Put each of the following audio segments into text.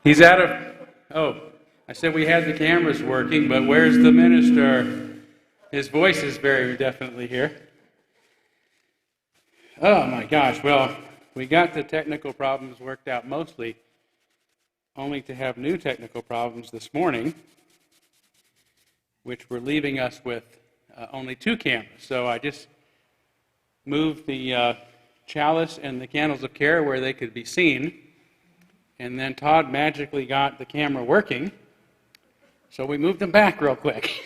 He's out of, oh, I said we had the cameras working, but where's the minister? His voice is very definitely here. Oh my gosh, well, we got the technical problems worked out mostly, only to have new technical problems this morning, which were leaving us with only two cameras. So I just moved the chalice and the candles of care where they could be seen, and then Todd magically got the camera working, so we moved them back real quick.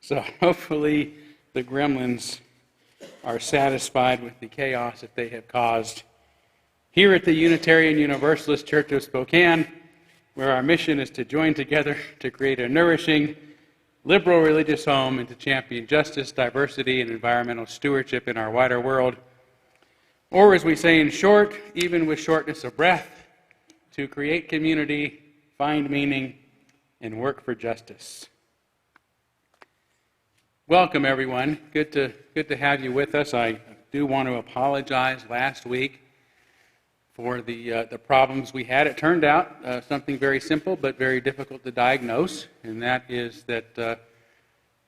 So hopefully the gremlins are satisfied with the chaos that they have caused here at the Unitarian Universalist Church of Spokane, where our mission is to join together to create a nourishing, liberal religious home and to champion justice, diversity, and environmental stewardship in our wider world. Or as we say in short, even with shortness of breath, to create community, find meaning, and work for justice. Welcome, everyone. Good to have you with us. I do want to apologize last week for the problems we had. It turned out something very simple but very difficult to diagnose, and that is that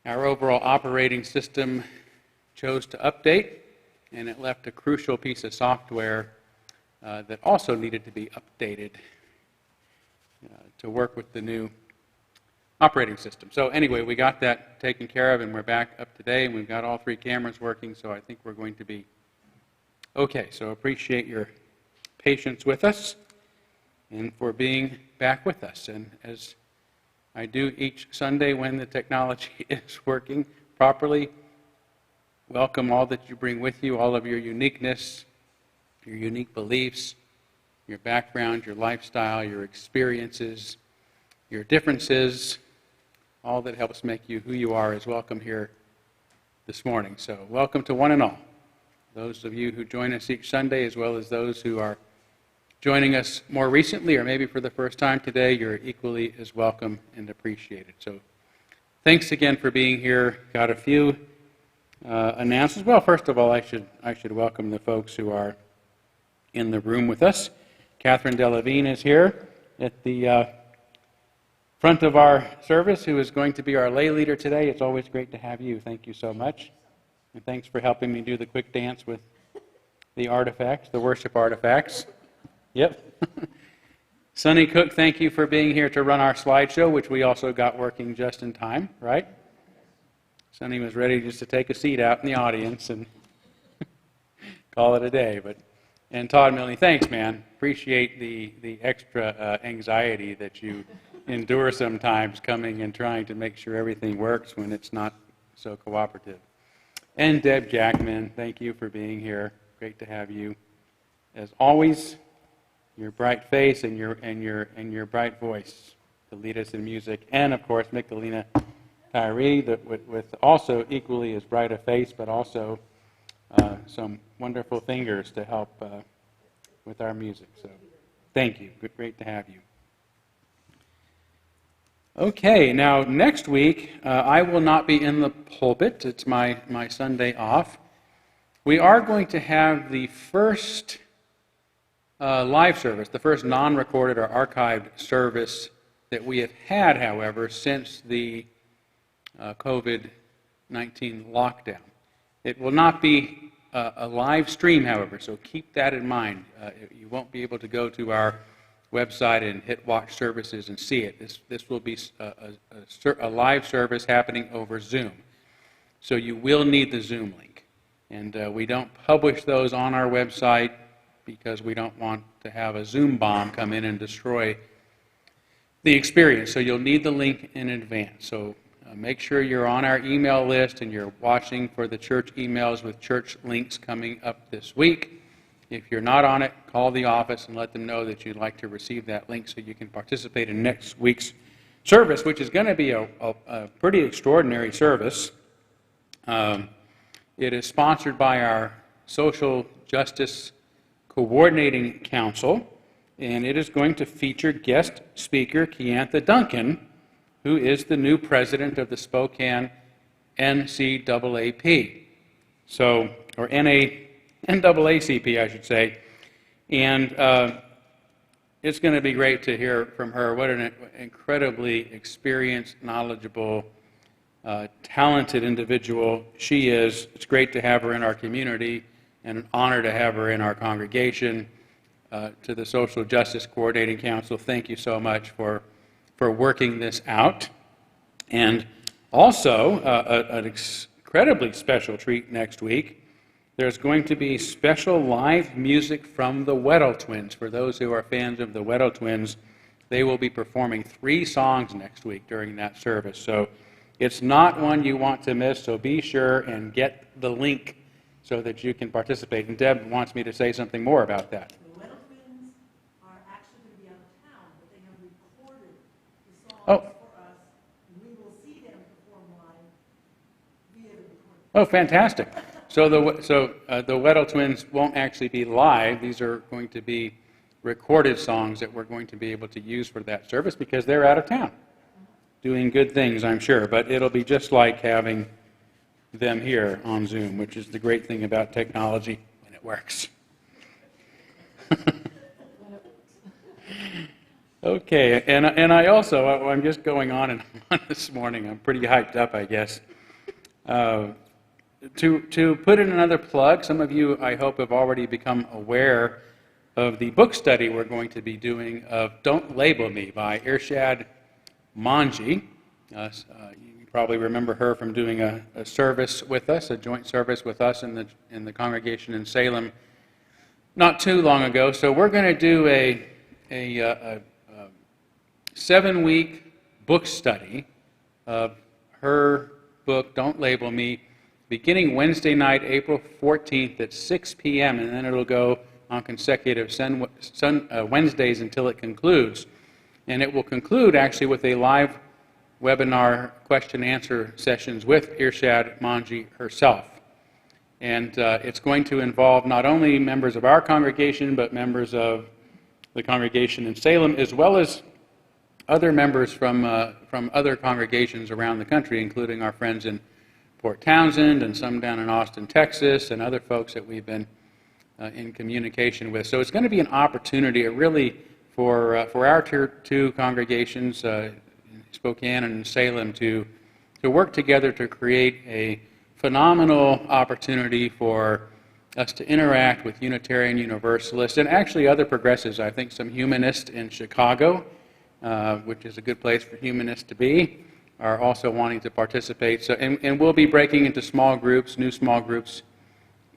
our overall operating system chose to update, and it left a crucial piece of software that also needed to be updated to work with the new operating system. So anyway, we got that taken care of, and we're back up today, and we've got all three cameras working, so I think we're going to be okay. So appreciate your patience with us and for being back with us. And as I do each Sunday when the technology is working properly, welcome all that you bring with you, all of your uniqueness, your unique beliefs, your background, your lifestyle, your experiences, your differences. All that helps make you who you are is welcome here this morning. So welcome to one and all. Those of you who join us each Sunday, as well as those who are joining us more recently or maybe for the first time today, you're equally as welcome and appreciated. So thanks again for being here. Got a few announcements. Well, first of all, I should welcome the folks who are in the room with us. Catherine Delavine is here at the front of our service, who is going to be our lay leader today. It's always great to have you. Thank you so much. And thanks for helping me do the quick dance with the artifacts, the worship artifacts. Yep. Sonny Cook, thank you for being here to run our slideshow, which we also got working just in time, right? Sonny was ready just to take a seat out in the audience and call it a day. And Todd Milne, thanks, man. Appreciate the extra anxiety that you endure sometimes coming and trying to make sure everything works when it's not so cooperative. And Deb Jackman, thank you for being here. Great to have you. As always, your bright face and your bright voice to lead us in music. And of course, Michelina Tyree, with also equally as bright a face, but also some wonderful fingers to help with our music. So thank you. Great to have you. Okay, now next week, I will not be in the pulpit. It's my Sunday off. We are going to have the first live service, the first non-recorded or archived service that we have had, however, since the COVID-19 lockdown. It will not be a live stream, however, so keep that in mind. You won't be able to go to our website and hit watch services and see it. This will be a live service happening over Zoom. So you will need the Zoom link. And we don't publish those on our website because we don't want to have a Zoom bomb come in and destroy the experience. So you'll need the link in advance. So make sure you're on our email list and you're watching for the church emails with church links coming up this week. If you're not on it, call the office and let them know that you'd like to receive that link so you can participate in next week's service, which is going to be a pretty extraordinary service. It is sponsored by our Social Justice Coordinating Council, and it is going to feature guest speaker Keantha Duncan, who is the new president of the Spokane NCAAP. So, or NAACP, I should say. And it's going to be great to hear from her. What an incredibly experienced, knowledgeable, talented individual she is. It's great to have her in our community and an honor to have her in our congregation. To the Social Justice Coordinating Council, thank you so much for working this out. And also, an incredibly special treat next week. There's going to be special live music from the Weddle Twins. For those who are fans of the Weddle Twins, they will be performing 3 songs next week during that service. So it's not one you want to miss, so be sure and get the link so that you can participate. And Deb wants me to say something more about that. The Weddle Twins are actually going to be out of town, but they have recorded the songs for us, and we will see them perform live via the recording. Oh, fantastic. So the Weddle Twins won't actually be live. These are going to be recorded songs that we're going to be able to use for that service because they're out of town doing good things, I'm sure. But it'll be just like having them here on Zoom, which is the great thing about technology when it works. Okay, and I also, I'm just going on and on this morning. I'm pretty hyped up, I guess. To put in another plug, some of you, I hope, have already become aware of the book study we're going to be doing of Don't Label Me by Irshad Manji. You probably remember her from doing a service with us, a joint service with us in the congregation in Salem not too long ago. So we're going to do a 7-week book study of her book, Don't Label Me, beginning Wednesday night, April 14th at 6 p.m., and then it'll go on consecutive Wednesdays until it concludes. And it will conclude actually with a live webinar question-answer sessions with Irshad Manji herself. And it's going to involve not only members of our congregation, but members of the congregation in Salem, as well as other members from other congregations around the country, including our friends in Port Townsend and some down in Austin, Texas, and other folks that we've been in communication with. So it's going to be an opportunity, really, for our two congregations, Spokane and Salem, to work together to create a phenomenal opportunity for us to interact with Unitarian Universalists and actually other progressives. I think some humanists in Chicago, which is a good place for humanists to be, are also wanting to participate. So, and we'll be breaking into small groups, new small groups.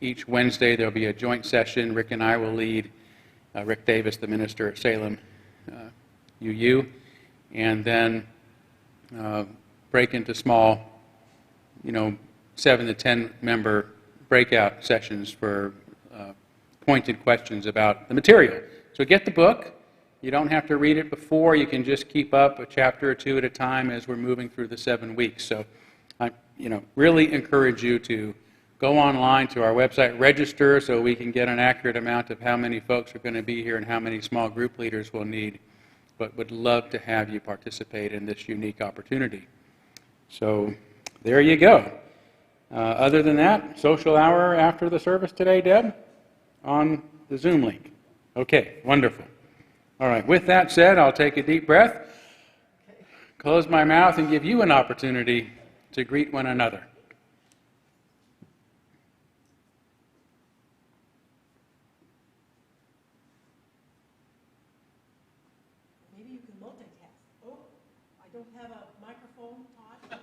Each Wednesday there'll be a joint session. Rick and I will lead, Rick Davis, the minister at Salem UU, and then break into small, 7 to 10 member breakout sessions for pointed questions about the material. So get the book. You don't have to read it before. You can just keep up a chapter or two at a time as we're moving through the 7 weeks. So I really encourage you to go online to our website, register so we can get an accurate amount of how many folks are going to be here and how many small group leaders we'll need. But would love to have you participate in this unique opportunity. So there you go. Other than that, social hour after the service today, Deb, on the Zoom link. Okay, wonderful. All right, with that said, I'll take a deep breath, close my mouth, and give you an opportunity to greet one another. Maybe you can multitask. Oh, I don't have a microphone, Todd.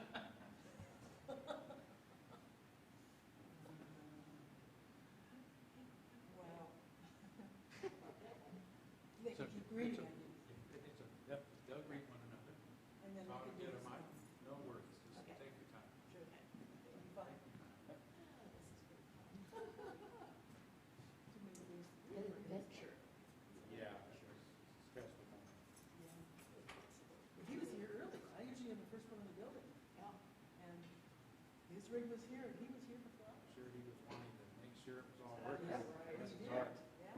Wow. They can keep greeting. They'll greet one another. And then Talk, we can get do a this mic. one. No worries. Just Okay. take your time. Sure. It'll be fine. Too many things to do. Adventure. Yeah, sure. Stressful. He was here early. I usually am the first one in the building. Yeah. And his rig was here, and he was here before. I'm sure he was wanting to make sure it was all working. Yeah, right. Bless his Yeah. heart. Yeah.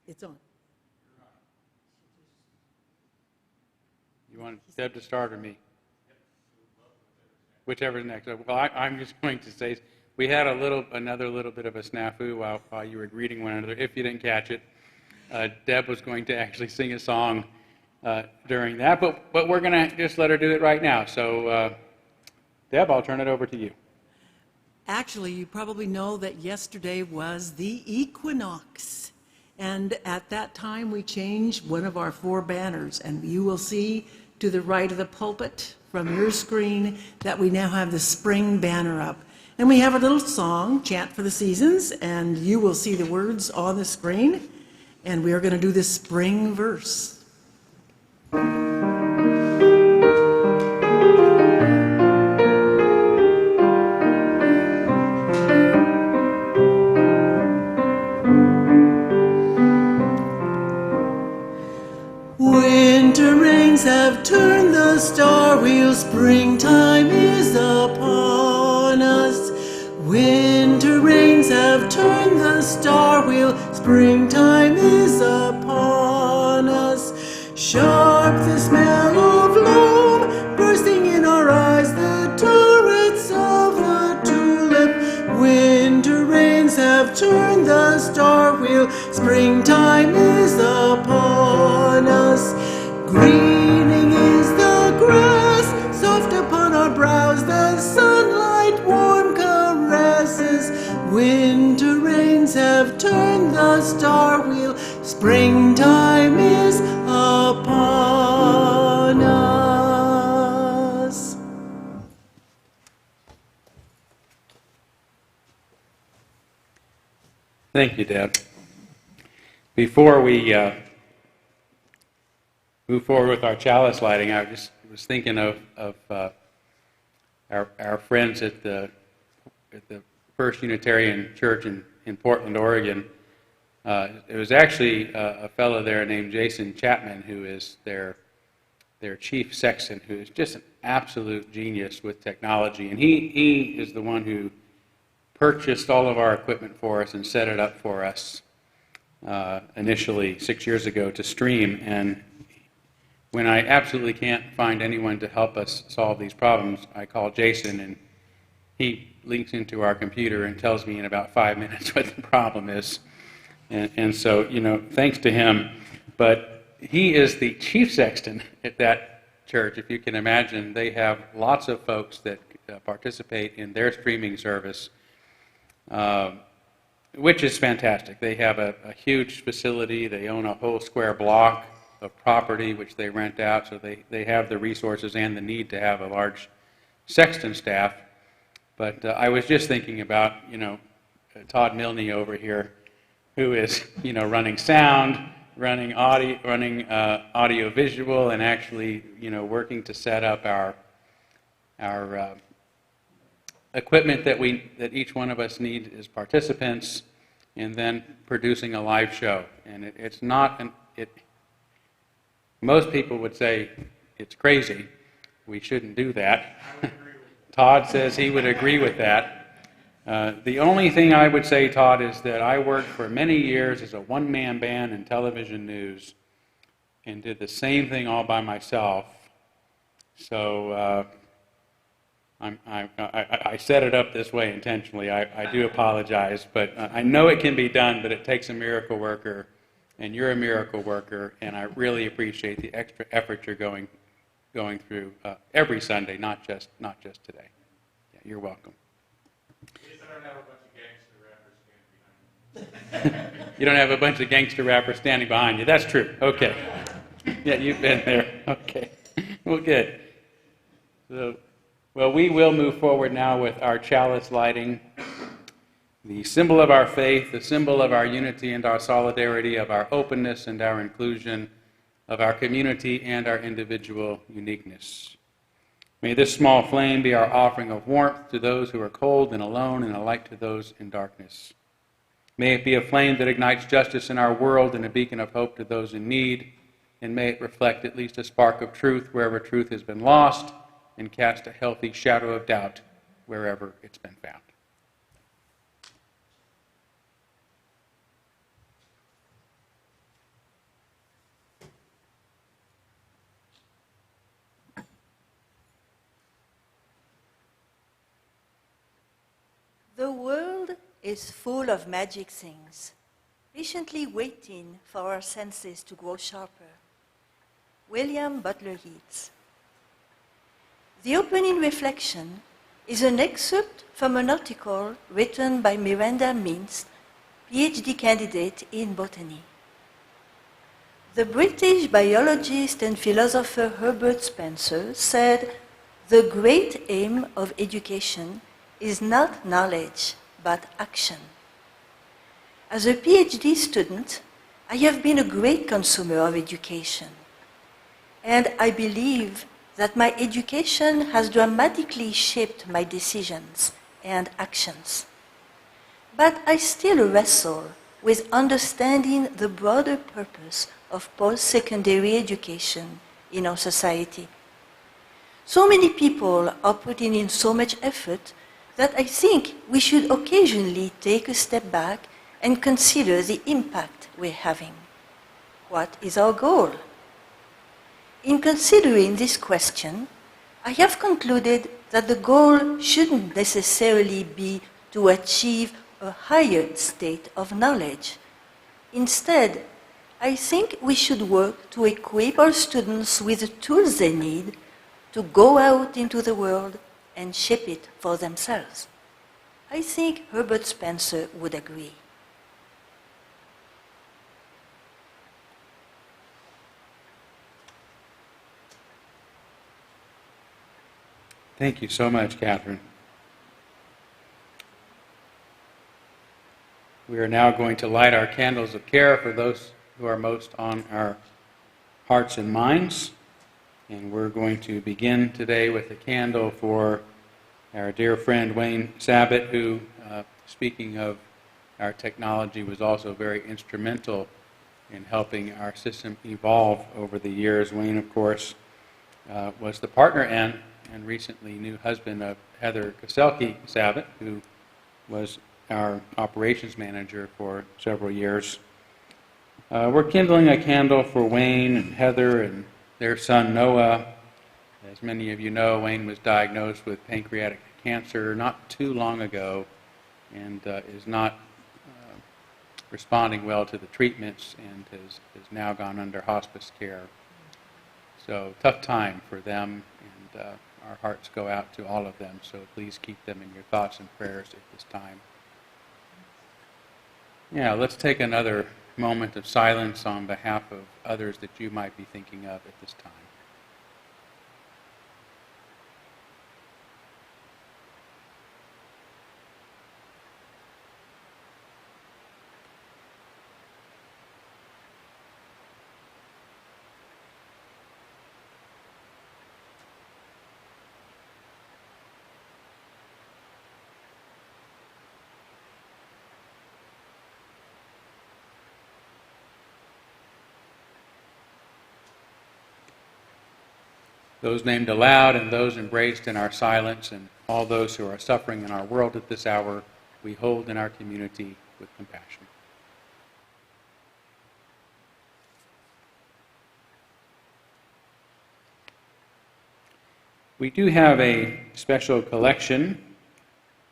It's on. You want Deb to start or me? Whichever's next. Well, I'm just going to say we had another little bit of a snafu while you were greeting one another. If you didn't catch it, Deb was going to actually sing a song during that, but we're going to just let her do it right now. So, Deb, I'll turn it over to you. Actually, you probably know that yesterday was the equinox. And at that time, we changed one of our 4 banners. And you will see to the right of the pulpit from your screen that we now have the spring banner up. And we have a little song, Chant for the Seasons, and you will see the words on the screen. And we are going to do the spring verse. Winter rains have turned the star wheel, springtime is upon us. Winter rains have turned the star wheel, springtime is upon us. Sharp the smell of loam, bursting in our eyes, the turrets of the tulip. Winter rains have turned the star wheel, springtime is upon us. Greening is the grass, soft upon our brows, the sunlight warm caresses. Winter rains have turned the star wheel, springtime is upon us. Thank you, Deb. Before we move forward with our chalice lighting, I just was thinking of our friends at the First Unitarian Church in Portland, Oregon. It was actually a fellow there named Jason Chapman, who is their chief sexton, who is just an absolute genius with technology. And he is the one who purchased all of our equipment for us and set it up for us initially 6 years ago to stream. And when I absolutely can't find anyone to help us solve these problems, I call Jason, and he links into our computer and tells me in about 5 minutes what the problem is. And so, thanks to him. But he is the chief sexton at that church. If you can imagine, they have lots of folks that participate in their streaming service, which is fantastic. They have a huge facility. They own a whole square block of property, which they rent out, so they have the resources and the need to have a large sexton staff. But I was just thinking about, Todd Milne over here, who is, running sound, running audio visual, and actually, working to set up our equipment that each one of us need as participants, and then producing a live show. And it's not most people would say it's crazy. We shouldn't do that. Todd says he would agree with that. The only thing I would say, Todd, is that I worked for many years as a one-man band in television news and did the same thing all by myself. So I set it up this way intentionally. I do apologize, but I know it can be done, but it takes a miracle worker, and you're a miracle worker, and I really appreciate the extra effort you're going through every Sunday, not just today. Yeah, you're welcome. I don't have a bunch of gangster rappers standing behind me. You don't have a bunch of gangster rappers standing behind you. That's true. Okay. Yeah, you've been there. Okay. Well, good. So, we will move forward now with our chalice lighting. The symbol of our faith, the symbol of our unity and our solidarity, of our openness and our inclusion, of our community and our individual uniqueness. May this small flame be our offering of warmth to those who are cold and alone, and a light to those in darkness. May it be a flame that ignites justice in our world and a beacon of hope to those in need, and may it reflect at least a spark of truth wherever truth has been lost, and cast a healthy shadow of doubt wherever it's been found. is full of magic things, patiently waiting for our senses to grow sharper. William Butler Yeats. The opening reflection is an excerpt from an article written by Miranda Mintz, PhD candidate in botany. The British biologist and philosopher Herbert Spencer said, "The great aim of education is not knowledge, but action." As a PhD student, I have been a great consumer of education. And I believe that my education has dramatically shaped my decisions and actions. But I still wrestle with understanding the broader purpose of post-secondary education in our society. So many people are putting in so much effort that I think we should occasionally take a step back and consider the impact we're having. What is our goal? In considering this question, I have concluded that the goal shouldn't necessarily be to achieve a higher state of knowledge. Instead, I think we should work to equip our students with the tools they need to go out into the world and shape it for themselves. I think Herbert Spencer would agree. Thank you so much, Catherine. We are now going to light our candles of care for those who are most on our hearts and minds. And we're going to begin today with a candle for our dear friend Wayne Sabat, who, speaking of our technology, was also very instrumental in helping our system evolve over the years. Wayne, of course, was the partner and recently new husband of Heather Koselke Sabat, who was our operations manager for several years. We're kindling a candle for Wayne and Heather and their son Noah. As many of you know, Wayne was diagnosed with pancreatic cancer not too long ago and is not responding well to the treatments and has now gone under hospice care. So tough time for them, and our hearts go out to all of them, so please keep them in your thoughts and prayers at this time. Yeah, let's take another moment of silence on behalf of others that you might be thinking of at this time. Those named aloud and those embraced in our silence, and all those who are suffering in our world at this hour, we hold in our community with compassion. We do have a special collection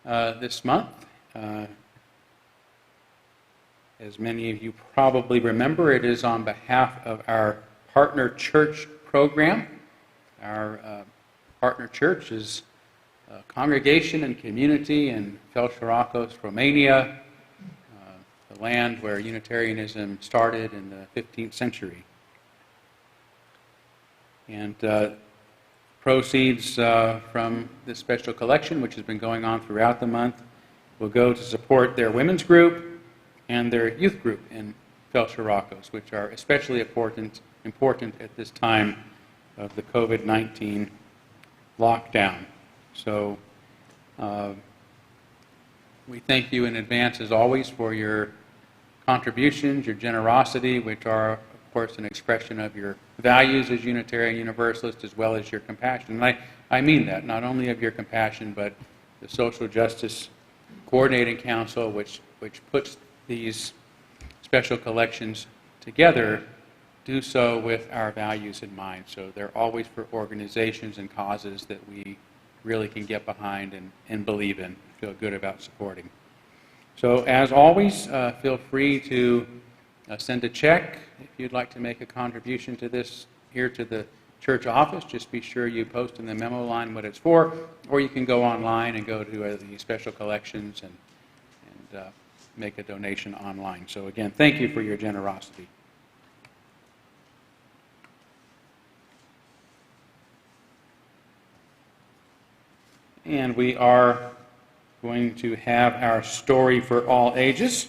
this month. As many of you probably remember, it is on behalf of our partner church program. Our partner church is a congregation and community in Felșaracos, Romania, the land where Unitarianism started in the 15th century. And proceeds from this special collection, which has been going on throughout the month, will go to support their women's group and their youth group in Felșaracos, which are especially important at this time of the COVID-19 lockdown. So we thank you in advance, as always, for your contributions, your generosity, which are, of course, an expression of your values as Unitarian Universalist, as well as your compassion. And I mean that, not only of your compassion, but the Social Justice Coordinating Council, which puts these special collections together, do so with our values in mind. So they're always for organizations and causes that we really can get behind and believe in, feel good about supporting. So as always, feel free to send a check if you'd like to make a contribution to this here to the church office. Just be sure you post in the memo line what it's for, or you can go online and go to the special collections and make a donation online. So again, thank you for your generosity. And we are going to have our story for all ages.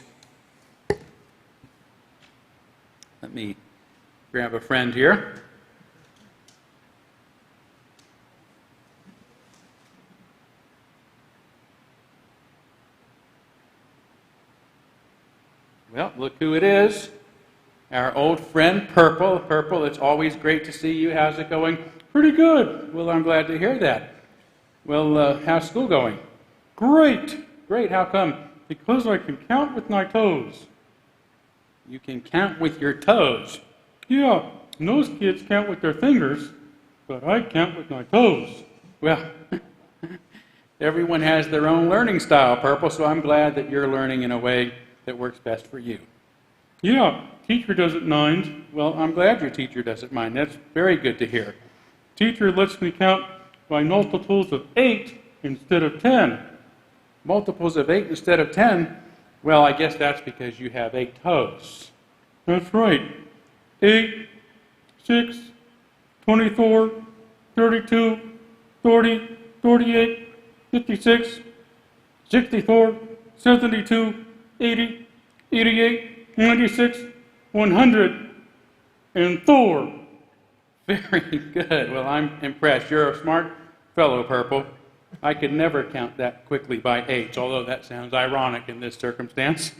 Let me grab a friend here. Well, look who it is. Our old friend, Purple. Purple, it's always great to see you. How's it going? Pretty good. Well, I'm glad to hear that. Well, how's school going? Great. Great. How come? Because I can count with my toes. You can count with your toes? Yeah, most kids count with their fingers, but I count with my toes. Well, everyone has their own learning style, Purple, so I'm glad that you're learning in a way that works best for you. Yeah, teacher doesn't mind. Well, I'm glad your teacher doesn't mind. That's very good to hear. Teacher lets me count by multiples of 8 instead of 10. Multiples of 8 instead of 10? Well, I guess that's because you have 8 toes. That's right. 8, 6, 24, 32, 30, 38, 56, 64, 72, 80, 88, 96, 100, and Thor. Very good. Well, I'm impressed. You're a smart fellow, Purple. I could never count that quickly by 8s, although that sounds ironic in this circumstance.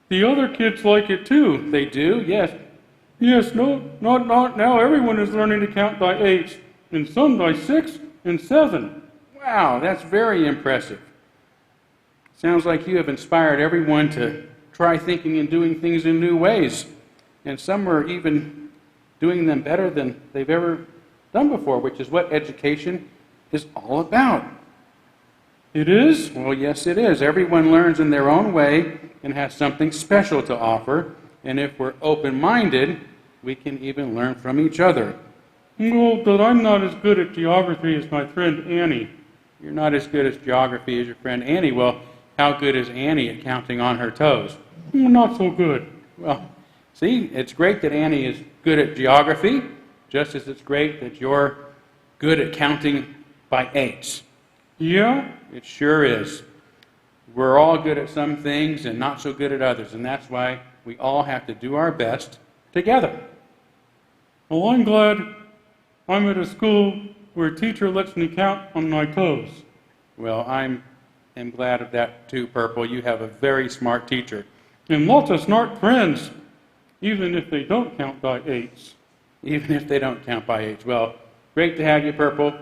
The other kids like it too. They do? Yes. Yes, no, not now. Everyone is learning to count by 8s, and some by 6 and 7. Wow, that's very impressive. Sounds like you have inspired everyone to try thinking and doing things in new ways. And some are even doing them better than they've ever done before, which is what education is all about. It is? Well, yes, it is. Everyone learns in their own way and has something special to offer. And if we're open-minded, we can even learn from each other. Well, but I'm not as good at geography as my friend Annie. You're not as good at geography as your friend Annie. Well, how good is Annie at counting on her toes? Not so good. Well, see, it's great that Annie is good at geography, just as it's great that you're good at counting by 8s. Yeah? It sure is. We're all good at some things and not so good at others, and that's why we all have to do our best together. Well, I'm glad I'm at a school where a teacher lets me count on my toes. Well, I'm glad of that too, Purple. You have a very smart teacher. And lots of smart friends, even if they don't count by 8s. Even if they don't count by 8s. Well, great to have you, Purple.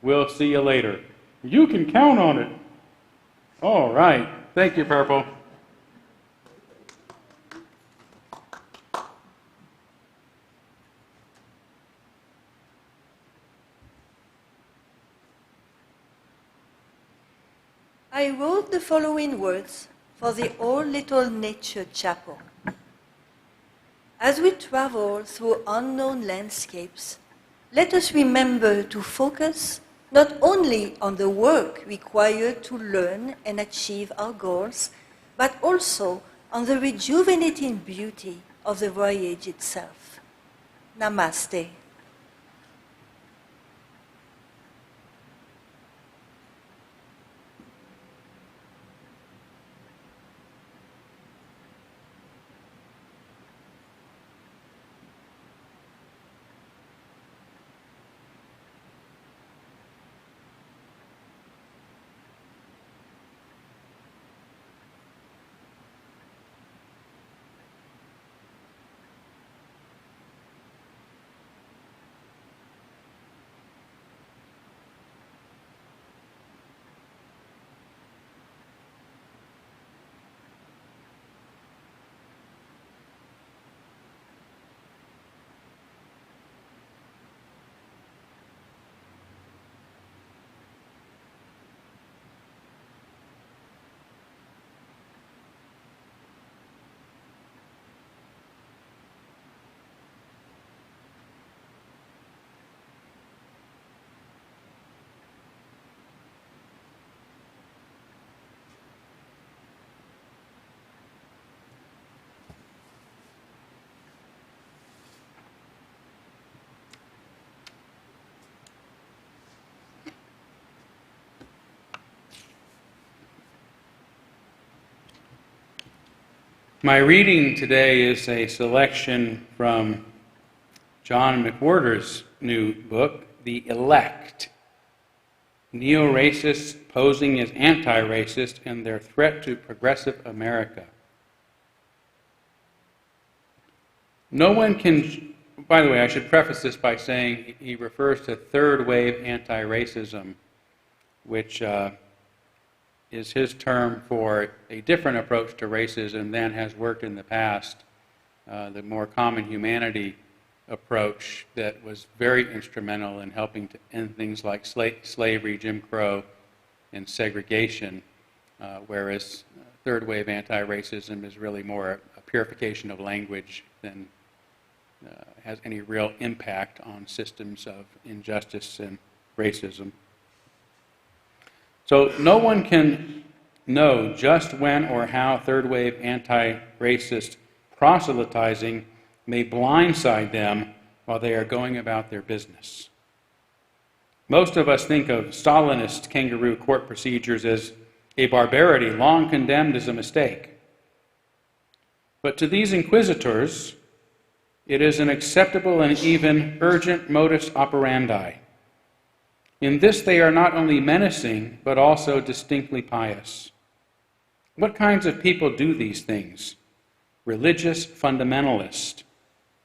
We'll see you later. You can count on it. All right. Thank you, Purple. I wrote the following words for the All Little Nature Chapel. As we travel through unknown landscapes, let us remember to focus not only on the work required to learn and achieve our goals, but also on the rejuvenating beauty of the voyage itself. Namaste. My reading today is a selection from John McWhorter's new book, The Elect, Neo-Racists Posing as Anti-Racist and Their Threat to Progressive America. No one can, by the way, I should preface this by saying he refers to third wave anti-racism, which is his term for a different approach to racism than has worked in the past, the more common humanity approach that was very instrumental in helping to end things like slavery, Jim Crow, and segregation, whereas third wave anti-racism is really more a purification of language than has any real impact on systems of injustice and racism. So no one can know just when or how third wave anti-racist proselytizing may blindside them while they are going about their business. Most of us think of Stalinist kangaroo court procedures as a barbarity long condemned as a mistake. But to these inquisitors, it is an acceptable and even urgent modus operandi. In this, they are not only menacing, but also distinctly pious. What kinds of people do these things? Religious fundamentalists.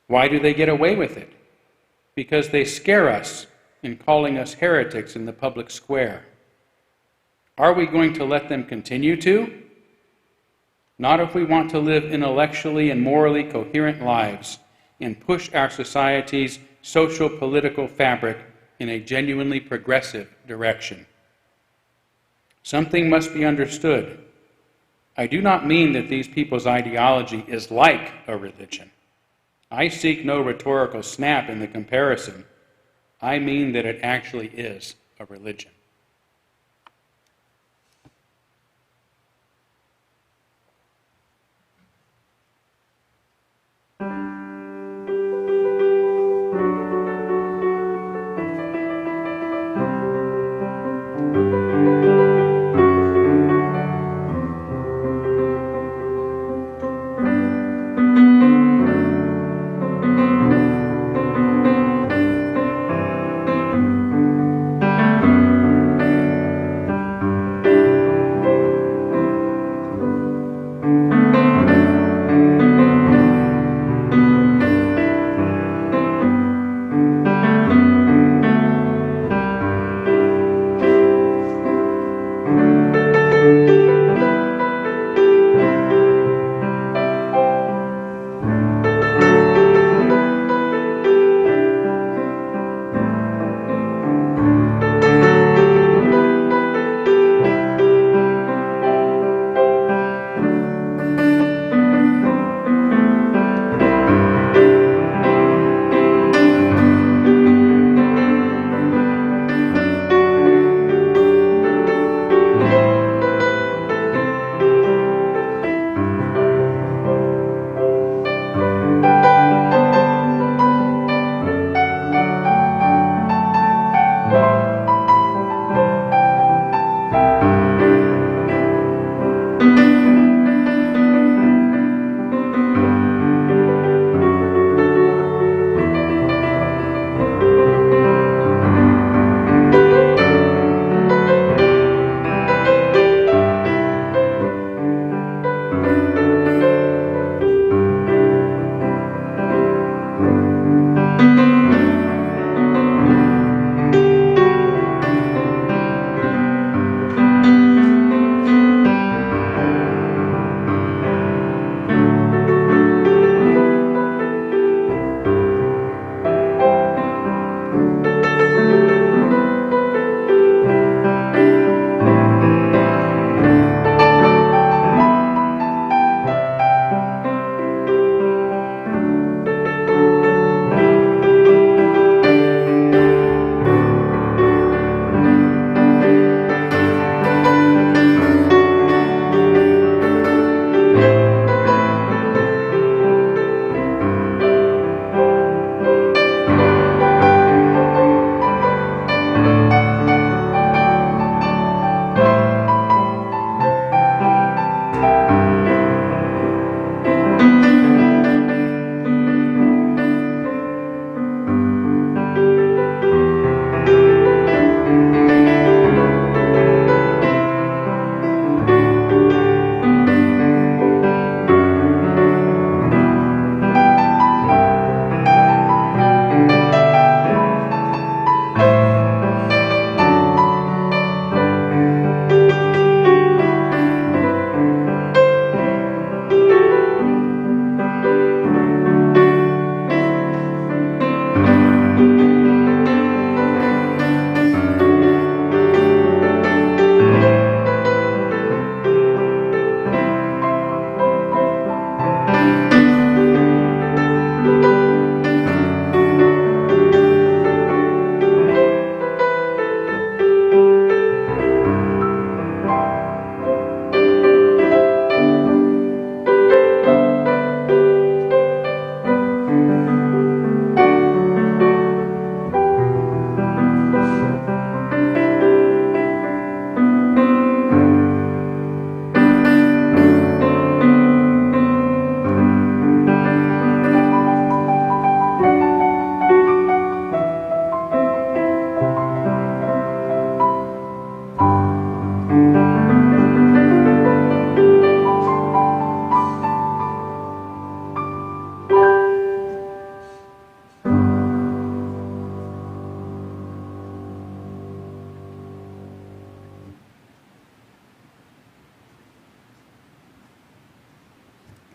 Why do they get away with it? Because they scare us in calling us heretics in the public square. Are we going to let them continue to? Not if we want to live intellectually and morally coherent lives and push our society's social-political fabric in a genuinely progressive direction. Something must be understood. I do not mean that these people's ideology is like a religion. I seek no rhetorical snap in the comparison. I mean that it actually is a religion.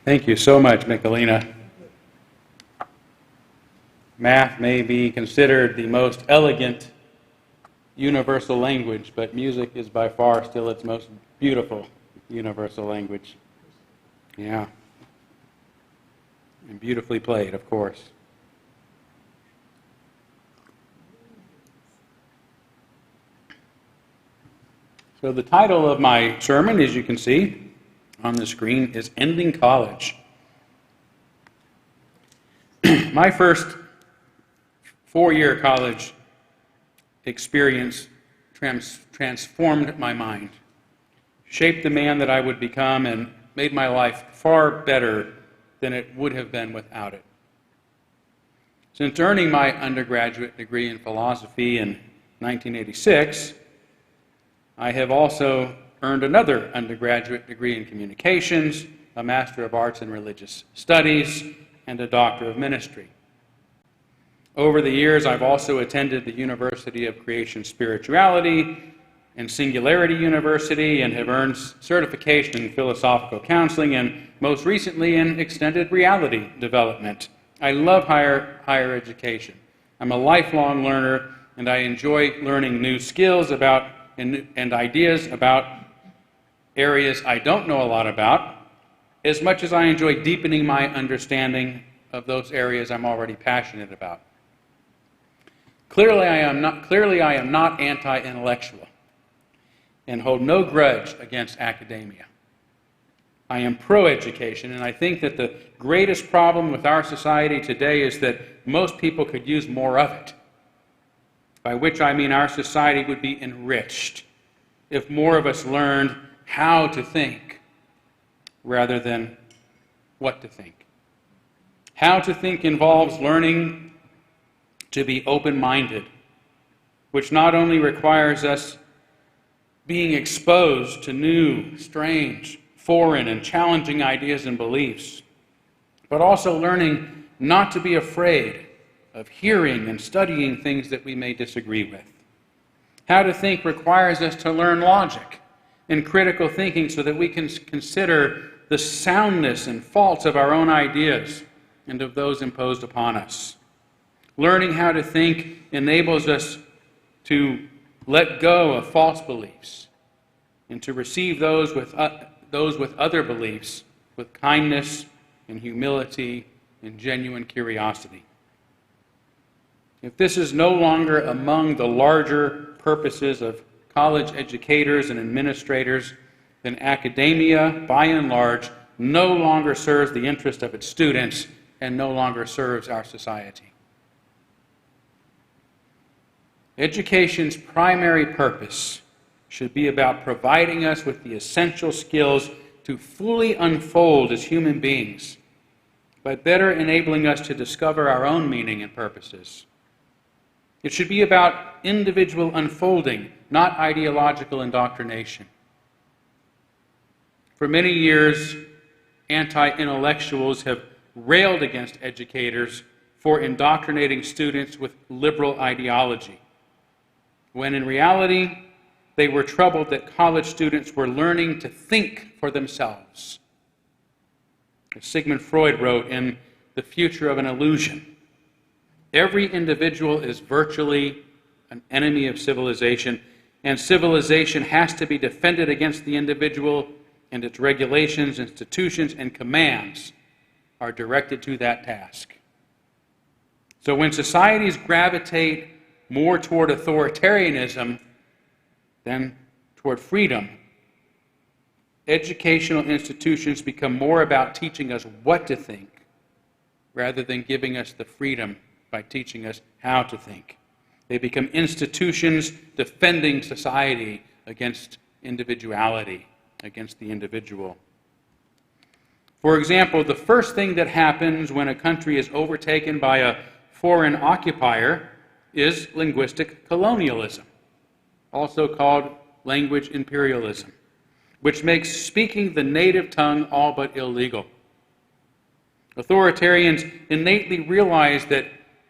Thank you so much, Michelina. Math may be considered the most elegant universal language, but music is by far still its most beautiful universal language. Yeah. And beautifully played, of course. So the title of my sermon, as you can see on the screen, is Ending College. My first 4-year college experience transformed my mind, shaped the man that I would become, and made my life far better than it would have been without it. Since earning my undergraduate degree in philosophy in 1986, I have also earned another undergraduate degree in communications, a Master of Arts in Religious Studies, and a Doctor of Ministry. Over the years, I've also attended the University of Creation Spirituality and Singularity University and have earned certification in philosophical counseling and most recently in extended reality development. I love higher education. I'm a lifelong learner and I enjoy learning new skills about and ideas about areas I don't know a lot about, as much as I enjoy deepening my understanding of those areas I'm already passionate about. Clearly, I am not anti-intellectual and hold no grudge against academia. I am pro-education, and I think that the greatest problem with our society today is that most people could use more of it, by which I mean our society would be enriched if more of us learned how to think rather than what to think. How to think involves learning to be open-minded, which not only requires us being exposed to new, strange, foreign, and challenging ideas and beliefs, but also learning not to be afraid of hearing and studying things that we may disagree with. How to think requires us to learn logic and critical thinking so that we can consider the soundness and faults of our own ideas and of those imposed upon us. Learning how to think enables us to let go of false beliefs and to receive those with other beliefs with kindness and humility and genuine curiosity. If this is no longer among the larger purposes of college educators and administrators, then academia, by and large, no longer serves the interest of its students and no longer serves our society. Education's primary purpose should be about providing us with the essential skills to fully unfold as human beings, by better enabling us to discover our own meaning and purposes. It should be about individual unfolding, not ideological indoctrination. For many years, anti-intellectuals have railed against educators for indoctrinating students with liberal ideology, when in reality, they were troubled that college students were learning to think for themselves. As Sigmund Freud wrote in The Future of an Illusion, every individual is virtually an enemy of civilization, and civilization has to be defended against the individual, and its regulations, institutions, and commands are directed to that task. So when societies gravitate more toward authoritarianism than toward freedom, educational institutions become more about teaching us what to think rather than giving us the freedom by teaching us how to think. They become institutions defending society against individuality, against the individual. For example, the first thing that happens when a country is overtaken by a foreign occupier is linguistic colonialism, also called language imperialism, which makes speaking the native tongue all but illegal. Authoritarians innately realize that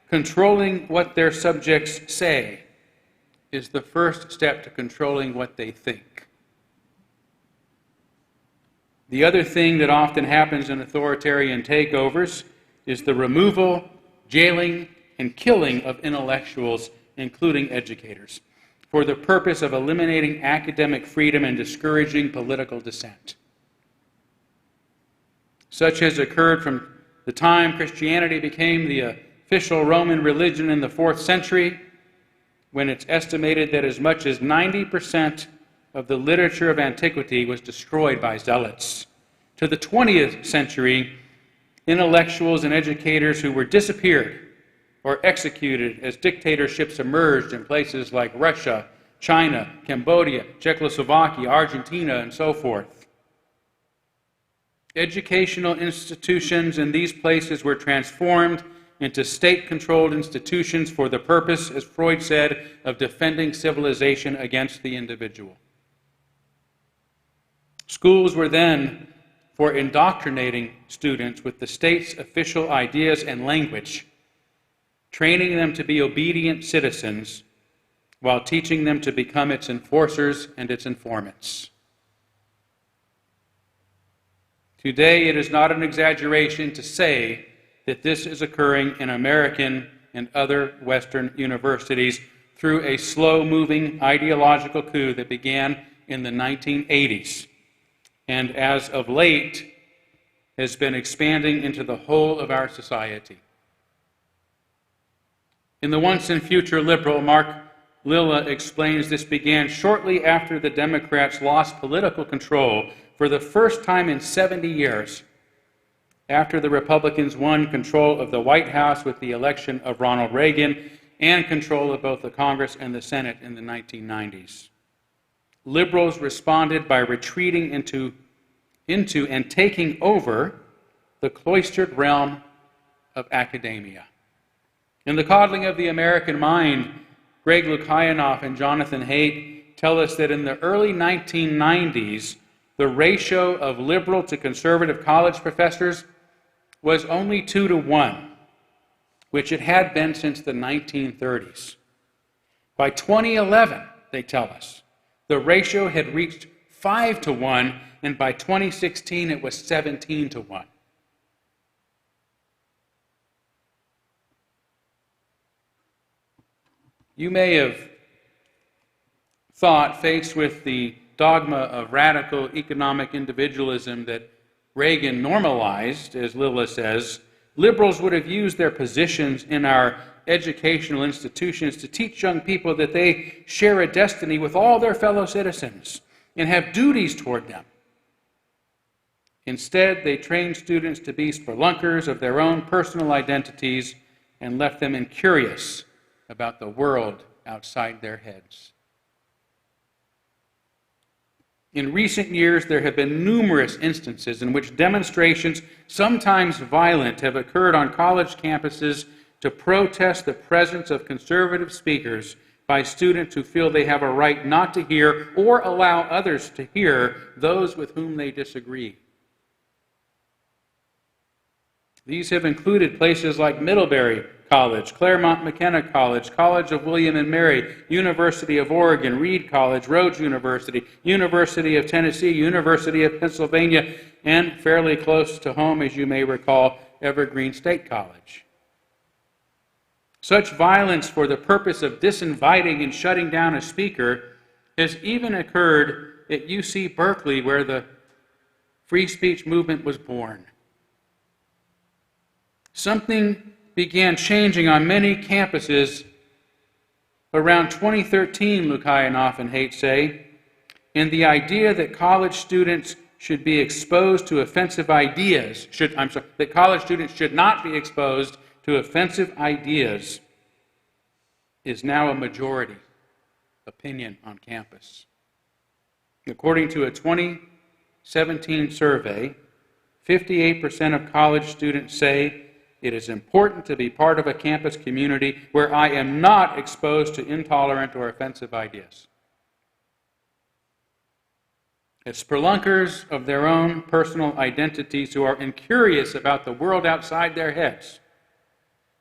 controlling what their subjects say is the first step to controlling what they think. The other thing that often happens in authoritarian takeovers is the removal, jailing, and killing of intellectuals, including educators, for the purpose of eliminating academic freedom and discouraging political dissent. Such has occurred from the time Christianity became the official Roman religion in the 4th century, when it's estimated that as much as 90% of the literature of antiquity was destroyed by zealots, to the 20th century, intellectuals and educators who were disappeared or executed as dictatorships emerged in places like Russia, China, Cambodia, Czechoslovakia, Argentina, and so forth. Educational institutions in these places were transformed into state-controlled institutions for the purpose, as Freud said, of defending civilization against the individual. Schools were then for indoctrinating students with the state's official ideas and language, training them to be obedient citizens while teaching them to become its enforcers and its informants. Today, it is not an exaggeration to say that this is occurring in American and other Western universities through a slow-moving ideological coup that began in the 1980s, and as of late has been expanding into the whole of our society. In the Once and Future Liberal, Mark Lilla explains this began shortly after the Democrats lost political control for the first time in 70 years, after the Republicans won control of the White House with the election of Ronald Reagan and control of both the Congress and the Senate in the 1990s. Liberals responded by retreating into and taking over the cloistered realm of academia. In The Coddling of the American Mind, Greg Lukianoff and Jonathan Haidt tell us that in the early 1990s, the ratio of liberal to conservative college professors was only 2-to-1, which it had been since the 1930s. By 2011, they tell us, the ratio had reached 5-to-1, and by 2016 it was 17-to-1. You may have thought, faced with the dogma of radical economic individualism that Reagan normalized, as Lilla says, liberals would have used their positions in our educational institutions to teach young people that they share a destiny with all their fellow citizens and have duties toward them. Instead, they trained students to be spelunkers of their own personal identities and left them incurious about the world outside their heads. In recent years, there have been numerous instances in which demonstrations, sometimes violent, have occurred on college campuses to protest the presence of conservative speakers by students who feel they have a right not to hear or allow others to hear those with whom they disagree. These have included places like Middlebury College, Claremont McKenna College, College of William and Mary, University of Oregon, Reed College, Rhodes University, University of Tennessee, University of Pennsylvania, and fairly close to home, as you may recall, Evergreen State College. Such violence for the purpose of disinviting and shutting down a speaker has even occurred at UC Berkeley, where the free speech movement was born. Something began changing on many campuses around 2013, Lukianoff and Haidt say, and the idea that college students should be exposed to offensive ideas, that college students should not be exposed to offensive ideas is now a majority opinion on campus. According to a 2017 survey, 58% of college students say it is important to be part of a campus community where I am not exposed to intolerant or offensive ideas. As spelunkers of their own personal identities who are incurious about the world outside their heads,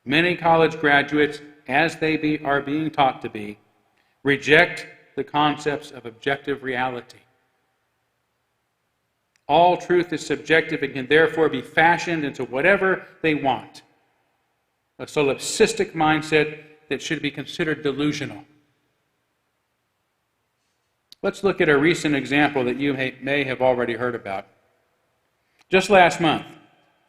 many college graduates, as they are being taught to be, reject the concepts of objective reality. All truth is subjective and can therefore be fashioned into whatever they want. A solipsistic mindset that should be considered delusional. Let's look at a recent example that you may have already heard about. Just last month,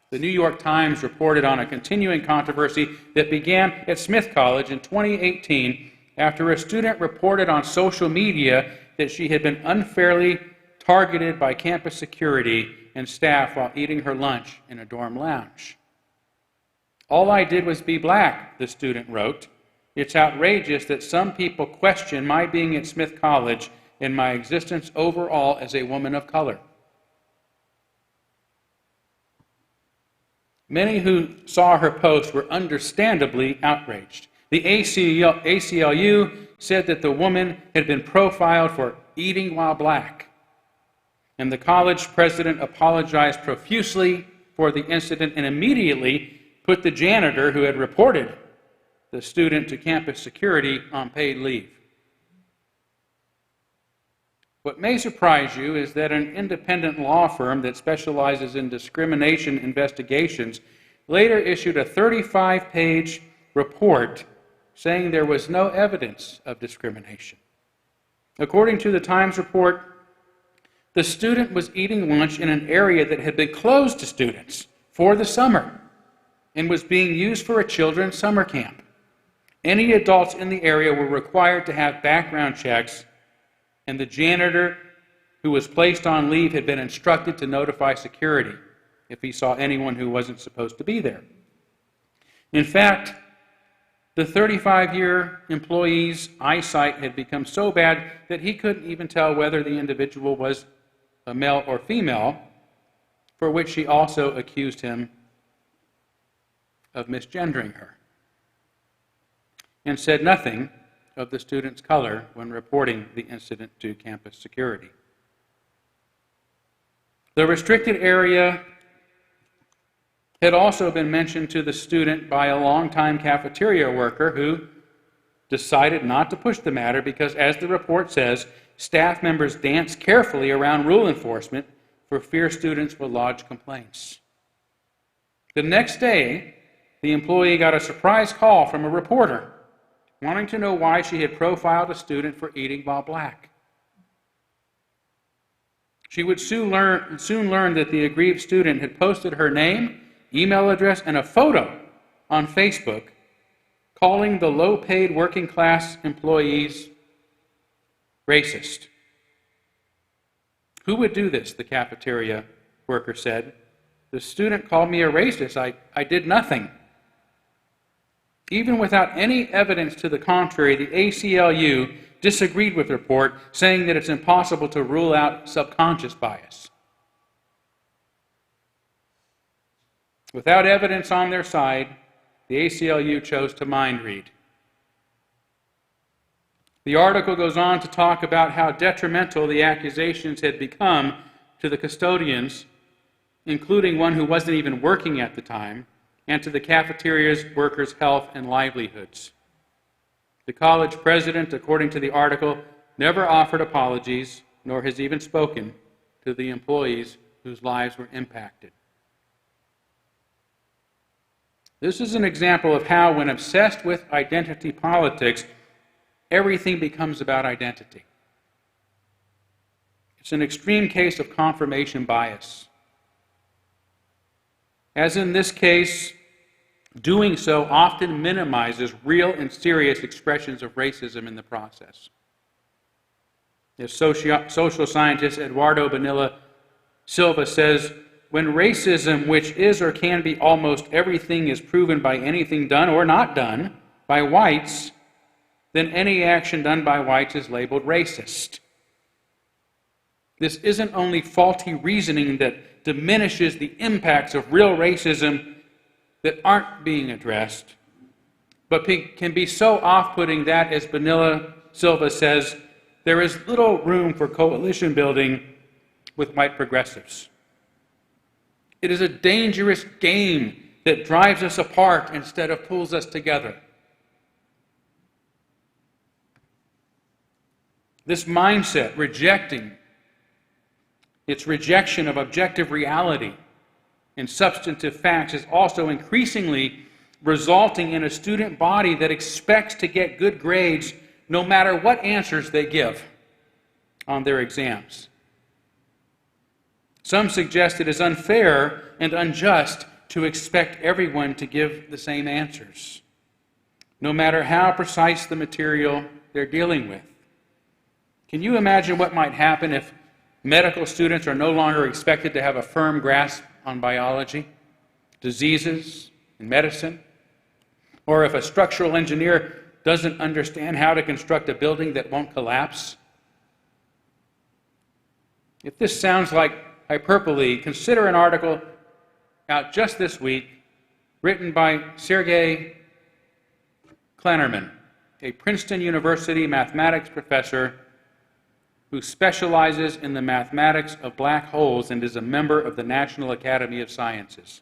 the New York Times reported on a continuing controversy that began at Smith College in 2018 after a student reported on social media that she had been unfairly targeted by campus security and staff while eating her lunch in a dorm lounge. "All I did was be black," the student wrote. "It's outrageous that some people question my being at Smith College and my existence overall as a woman of color." Many who saw her post were understandably outraged. The ACLU said that the woman had been profiled for eating while black, and the college president apologized profusely for the incident and immediately put the janitor who had reported the student to campus security on paid leave. What may surprise you is that an independent law firm that specializes in discrimination investigations later issued a 35-page report saying there was no evidence of discrimination. According to the Times report, the student was eating lunch in an area that had been closed to students for the summer and was being used for a children's summer camp. Any adults in the area were required to have background checks, and the janitor who was placed on leave had been instructed to notify security if he saw anyone who wasn't supposed to be there. In fact, the 35-year employee's eyesight had become so bad that he couldn't even tell whether the individual was a male or female, for which she also accused him of misgendering her, and said nothing of the student's color when reporting the incident to campus security. The restricted area had also been mentioned to the student by a longtime cafeteria worker who decided not to push the matter because, as the report says, staff members danced carefully around rule enforcement for fear students would lodge complaints. The next day, the employee got a surprise call from a reporter wanting to know why she had profiled a student for eating while black. She would soon learn that the aggrieved student had posted her name, email address, and a photo on Facebook, calling the low-paid working-class employees racist. "Who would do this?" the cafeteria worker said. "The student called me a racist. I did nothing." Even without any evidence to the contrary, the ACLU disagreed with the report, saying that it's impossible to rule out subconscious bias. Without evidence on their side, the ACLU chose to mind read. The article goes on to talk about how detrimental the accusations had become to the custodians, including one who wasn't even working at the time, and to the cafeteria's workers' health and livelihoods. The college president, according to the article, never offered apologies, nor has even spoken to the employees whose lives were impacted. This is an example of how, when obsessed with identity politics, everything becomes about identity. It's an extreme case of confirmation bias. As in this case, doing so often minimizes real and serious expressions of racism in the process. As social scientist Eduardo Bonilla Silva says, when racism, which is or can be almost everything, is proven by anything done or not done by whites, then any action done by whites is labeled racist. This isn't only faulty reasoning that diminishes the impacts of real racism that aren't being addressed, but can be so off-putting that, as Bonilla Silva says, there is little room for coalition building with white progressives. It is a dangerous game that drives us apart instead of pulls us together. This mindset, rejecting Its rejection of objective reality and substantive facts is also increasingly resulting in a student body that expects to get good grades no matter what answers they give on their exams. Some suggest it is unfair and unjust to expect everyone to give the same answers, no matter how precise the material they're dealing with. Can you imagine what might happen if medical students are no longer expected to have a firm grasp on biology, diseases, and medicine? Or if a structural engineer doesn't understand how to construct a building that won't collapse? If this sounds like hyperbole, consider an article out just this week written by Sergei Klannerman, a Princeton University mathematics professor who specializes in the mathematics of black holes and is a member of the National Academy of Sciences.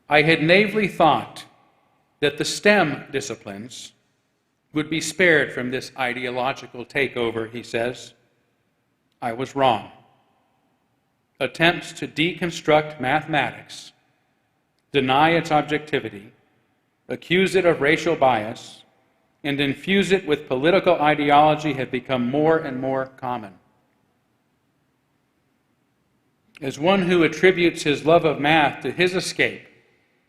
I had naively thought that the STEM disciplines would be spared from this ideological takeover, he says. I was wrong. Attempts to deconstruct mathematics, deny its objectivity, accuse it of racial bias, and infuse it with political ideology have become more and more common. As one who attributes his love of math to his escape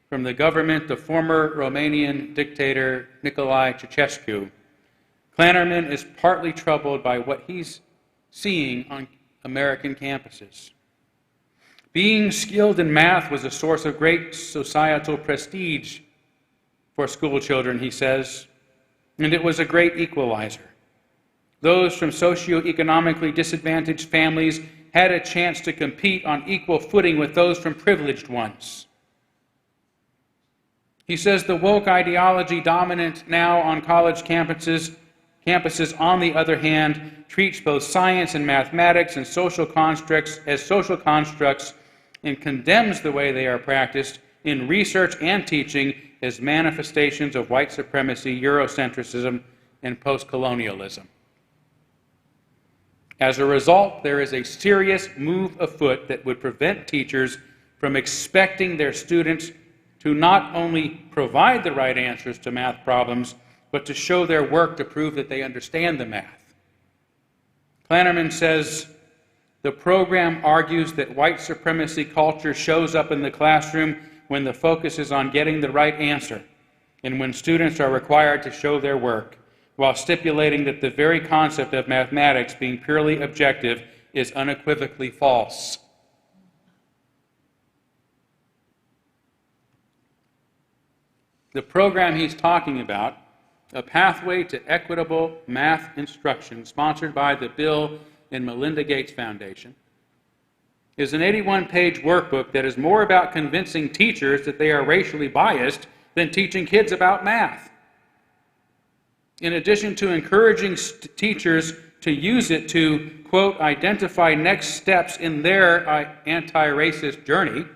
from the government of former Romanian dictator Nicolae Ceausescu, Klannerman is partly troubled by what he's seeing on American campuses. Being skilled in math was a source of great societal prestige for school children, he says, and it was a great equalizer. Those from socioeconomically disadvantaged families had a chance to compete on equal footing with those from privileged ones. He says the woke ideology dominant now on college campuses, on the other hand, treats both science and mathematics and social constructs as social constructs and condemns the way they are practiced in research and teaching as manifestations of white supremacy, Eurocentrism, and post-colonialism. As a result, there is a serious move afoot that would prevent teachers from expecting their students to not only provide the right answers to math problems, but to show their work to prove that they understand the math. Klannerman says, the program argues that white supremacy culture shows up in the classroom when the focus is on getting the right answer and when students are required to show their work, while stipulating that the very concept of mathematics being purely objective is unequivocally false. The program he's talking about, A Pathway to Equitable Math Instruction, sponsored by the Bill and Melinda Gates Foundation, is an 81-page workbook that is more about convincing teachers that they are racially biased than teaching kids about math. In addition to encouraging teachers to use it to, quote, identify next steps in their anti-racist journey,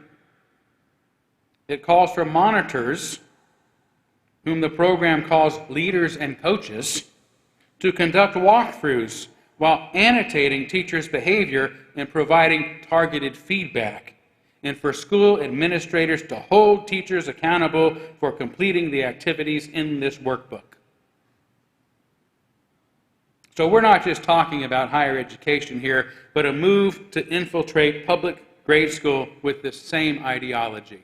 it calls for monitors, whom the program calls leaders and coaches, to conduct walkthroughs while annotating teachers' behavior and providing targeted feedback, and for school administrators to hold teachers accountable for completing the activities in this workbook. So we're not just talking about higher education here, but a move to infiltrate public grade school with this same ideology.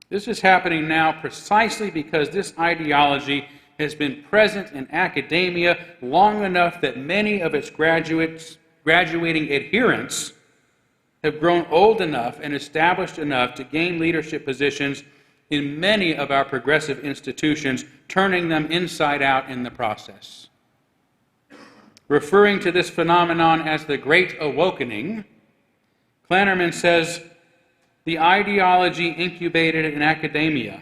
This is happening now precisely because this ideology has been present in academia long enough that many of its graduating adherents have grown old enough and established enough to gain leadership positions in many of our progressive institutions, turning them inside out in the process. Referring to this phenomenon as the Great Awakening, Klannerman says, the ideology incubated in academia,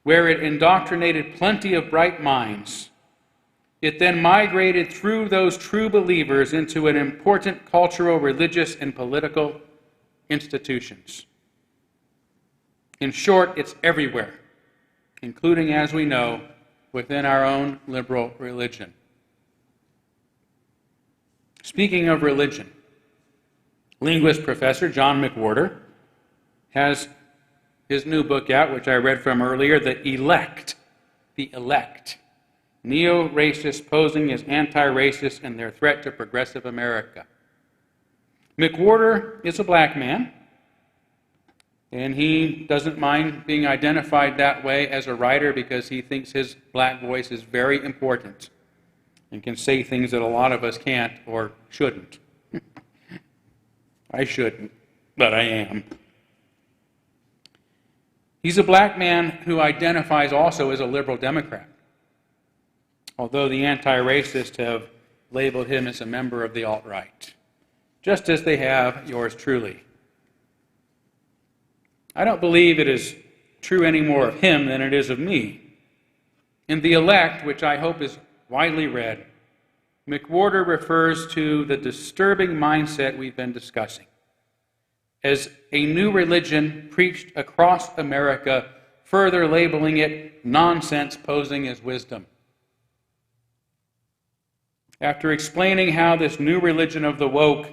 where it indoctrinated plenty of bright minds. It then migrated through those true believers into an important cultural, religious, and political institutions. In short, it's everywhere, including, as we know, within our own liberal religion. Speaking of religion, linguist professor John McWhorter has his new book out, which I read from earlier, The Elect. The Elect. Neo-racists posing as anti-racist and their threat to progressive America. McWhorter is a black man, and he doesn't mind being identified that way as a writer because he thinks his black voice is very important and can say things that a lot of us can't or shouldn't. I shouldn't, but I am. He's a black man who identifies also as a liberal Democrat, although the anti-racists have labeled him as a member of the alt-right, just as they have yours truly. I don't believe it is true any more of him than it is of me. In The Elect, which I hope is widely read, McWhorter refers to the disturbing mindset we've been discussing as a new religion preached across America, further labeling it nonsense posing as wisdom. After explaining how this new religion of the woke,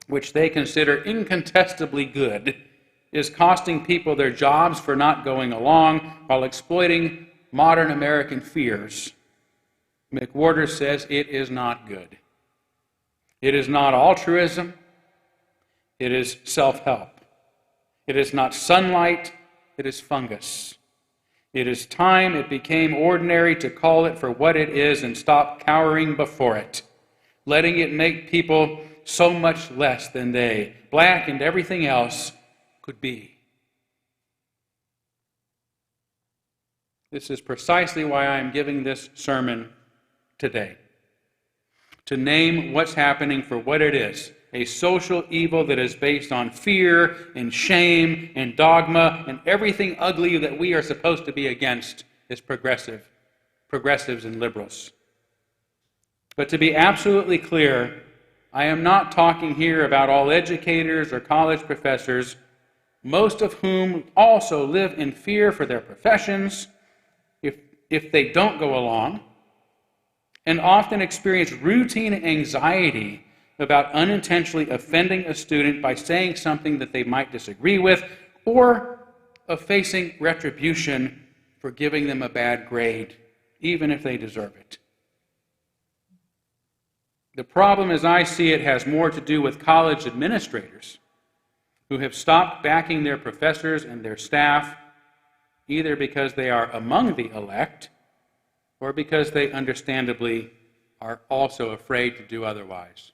which they consider incontestably good, is costing people their jobs for not going along while exploiting modern American fears, McWhorter says it is not good. It is not altruism. It is self-help. It is not sunlight. It is fungus. It is time it became ordinary to call it for what it is and stop cowering before it, letting it make people so much less than they, black and everything else, could be. This is precisely why I am giving this sermon today. To name what's happening for what it is, a social evil that is based on fear and shame and dogma and everything ugly that we are supposed to be against as progressives and liberals. But to be absolutely clear, I am not talking here about all educators or college professors, most of whom also live in fear for their professions if they don't go along, and often experience routine anxiety about unintentionally offending a student by saying something that they might disagree with, or of facing retribution for giving them a bad grade, even if they deserve it. The problem, as I see it, has more to do with college administrators who have stopped backing their professors and their staff, either because they are among the elect or because they understandably are also afraid to do otherwise.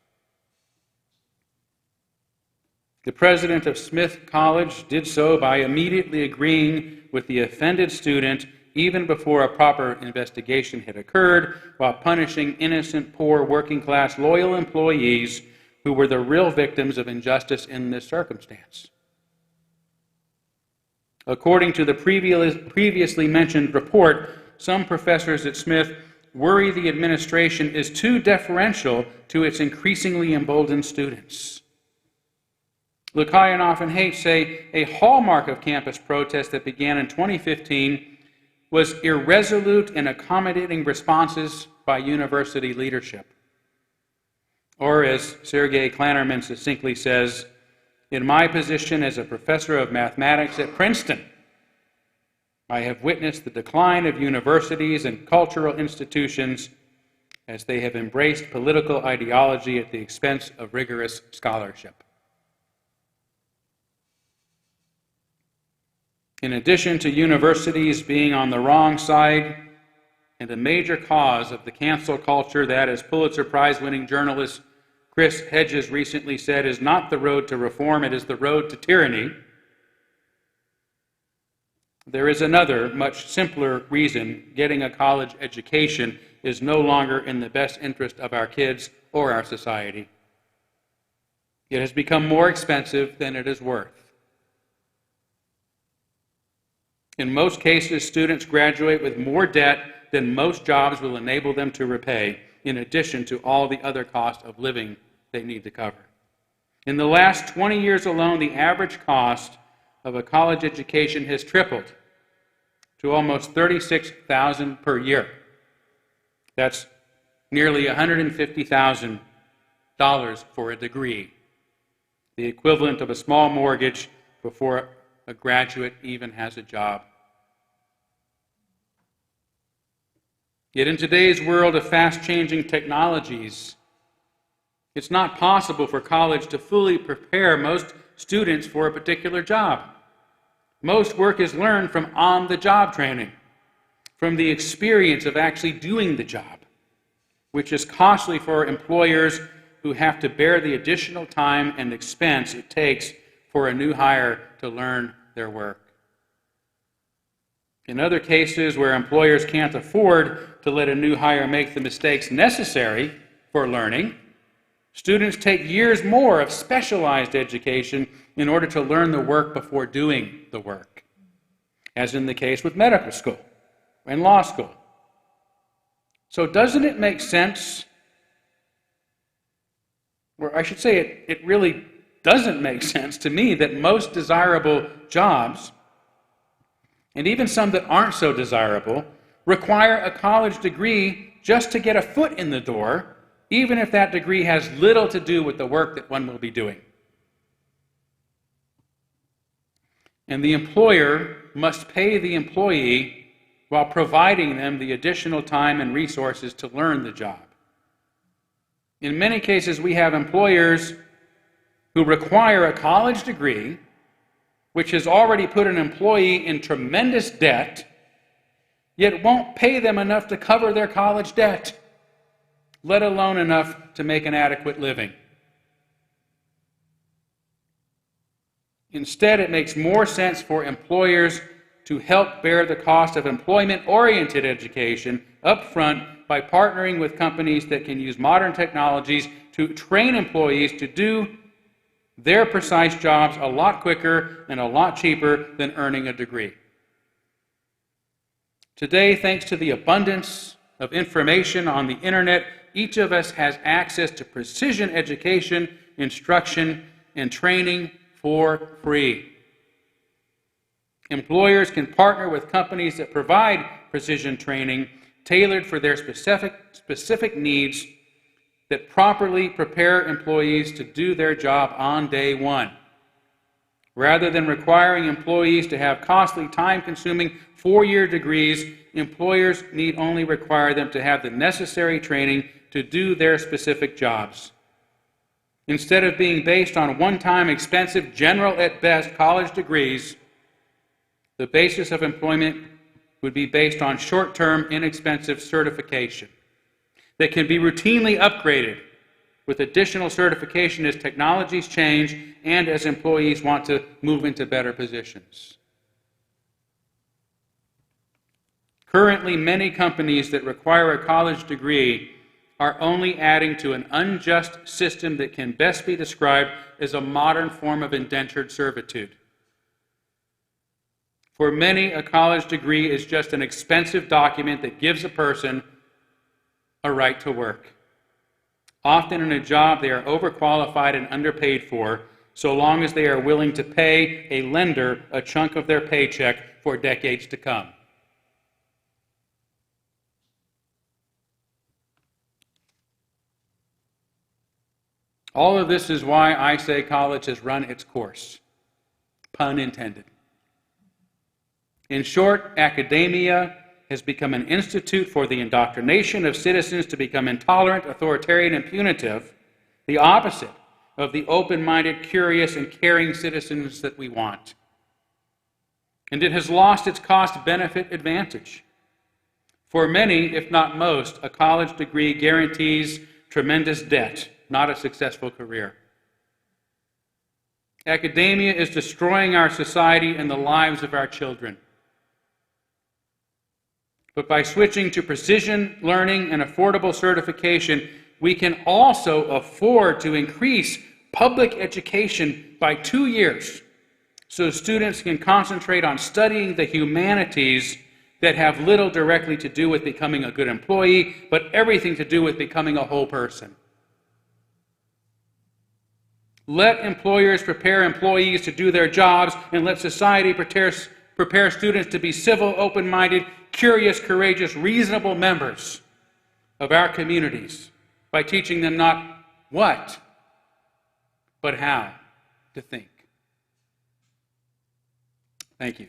The president of Smith College did so by immediately agreeing with the offended student even before a proper investigation had occurred, while punishing innocent, poor, working-class, loyal employees who were the real victims of injustice in this circumstance. According to the previously mentioned report, some professors at Smith worry the administration is too deferential to its increasingly emboldened students. Lukai and Often Hate say a hallmark of campus protest that began in 2015 was irresolute and accommodating responses by university leadership. Or as Sergei Klannerman succinctly says, in my position as a professor of mathematics at Princeton, I have witnessed the decline of universities and cultural institutions as they have embraced political ideology at the expense of rigorous scholarship. In addition to universities being on the wrong side and a major cause of the cancel culture that, as Pulitzer Prize-winning journalist Chris Hedges recently said, is not the road to reform, it is the road to tyranny, there is another, much simpler reason getting a college education is no longer in the best interest of our kids or our society. It has become more expensive than it is worth. In most cases, students graduate with more debt than most jobs will enable them to repay, in addition to all the other costs of living they need to cover. In the last 20 years alone, the average cost of a college education has tripled to almost $36,000 per year. That's nearly $150,000 for a degree, the equivalent of a small mortgage before a graduate even has a job. Yet in today's world of fast-changing technologies, it's not possible for college to fully prepare most students for a particular job. Most work is learned from on-the-job training, from the experience of actually doing the job, which is costly for employers who have to bear the additional time and expense it takes for a new hire to learn their work. In other cases where employers can't afford to let a new hire make the mistakes necessary for learning, students take years more of specialized education in order to learn the work before doing the work, as in the case with medical school and law school. So doesn't it make sense, or I should say it really doesn't make sense to me, that most desirable jobs, and even some that aren't so desirable, require a college degree just to get a foot in the door, even if that degree has little to do with the work that one will be doing. And the employer must pay the employee while providing them the additional time and resources to learn the job. In many cases, we have employers who require a college degree, which has already put an employee in tremendous debt, yet won't pay them enough to cover their college debt, let alone enough to make an adequate living. Instead, it makes more sense for employers to help bear the cost of employment-oriented education up front by partnering with companies that can use modern technologies to train employees to do their precise jobs a lot quicker and a lot cheaper than earning a degree. Today, thanks to the abundance of information on the internet, each of us has access to precision education, instruction, and training for free. Employers can partner with companies that provide precision training tailored for their specific needs that properly prepare employees to do their job on day one. Rather than requiring employees to have costly, time-consuming four-year degrees, employers need only require them to have the necessary training to do their specific jobs. Instead of being based on one-time, expensive, general at best college degrees, the basis of employment would be based on short-term, inexpensive certification that can be routinely upgraded with additional certification as technologies change and as employees want to move into better positions. Currently, many companies that require a college degree are only adding to an unjust system that can best be described as a modern form of indentured servitude. For many, a college degree is just an expensive document that gives a person a right to work. Often in a job they are overqualified and underpaid for, so long as they are willing to pay a lender a chunk of their paycheck for decades to come. All of this is why I say college has run its course. Pun intended. In short, academia has become an institute for the indoctrination of citizens to become intolerant, authoritarian, and punitive, the opposite of the open-minded, curious, and caring citizens that we want. And it has lost its cost-benefit advantage. For many, if not most, a college degree guarantees tremendous debt, not a successful career. Academia is destroying our society and the lives of our children. But by switching to precision learning and affordable certification, we can also afford to increase public education by 2 years so students can concentrate on studying the humanities that have little directly to do with becoming a good employee, but everything to do with becoming a whole person. Let employers prepare employees to do their jobs, and let society prepare Prepare students to be civil, open-minded, curious, courageous, reasonable members of our communities by teaching them not what, but how to think. Thank you.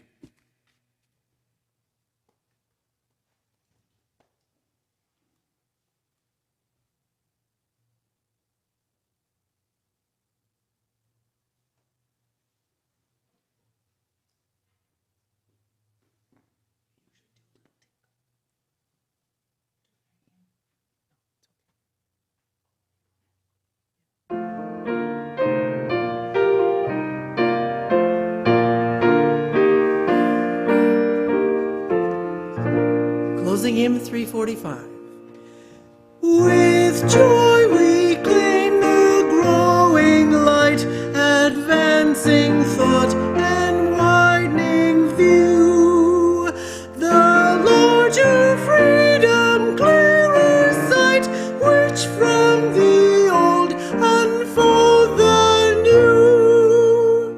Closing hymn 345. With joy we claim the growing light, advancing thought and widening view. The larger freedom, clearer sight, which from the old unfold the new.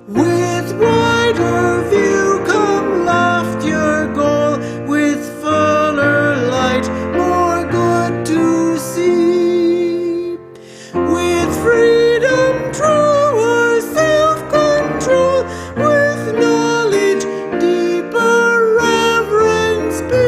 With wider view come loftier goal, with fuller light, more good to see. With freedom, truer self-control, with knowledge, deeper reverence be.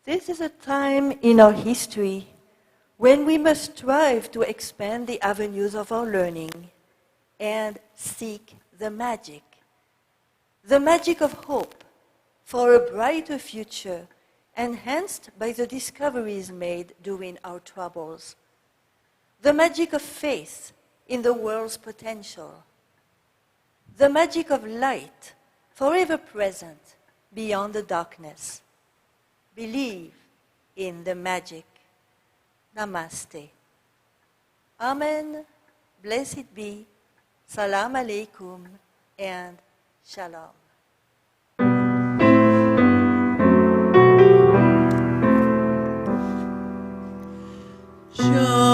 This is a time in our history when we must strive to expand the avenues of our learning and seek the magic of hope for a brighter future, enhanced by the discoveries made during our troubles, the magic of faith in the world's potential, the magic of light forever present beyond the darkness. Believe in the magic. Namaste. Amen. Blessed be. Salam alaikum and shalom. Shalom.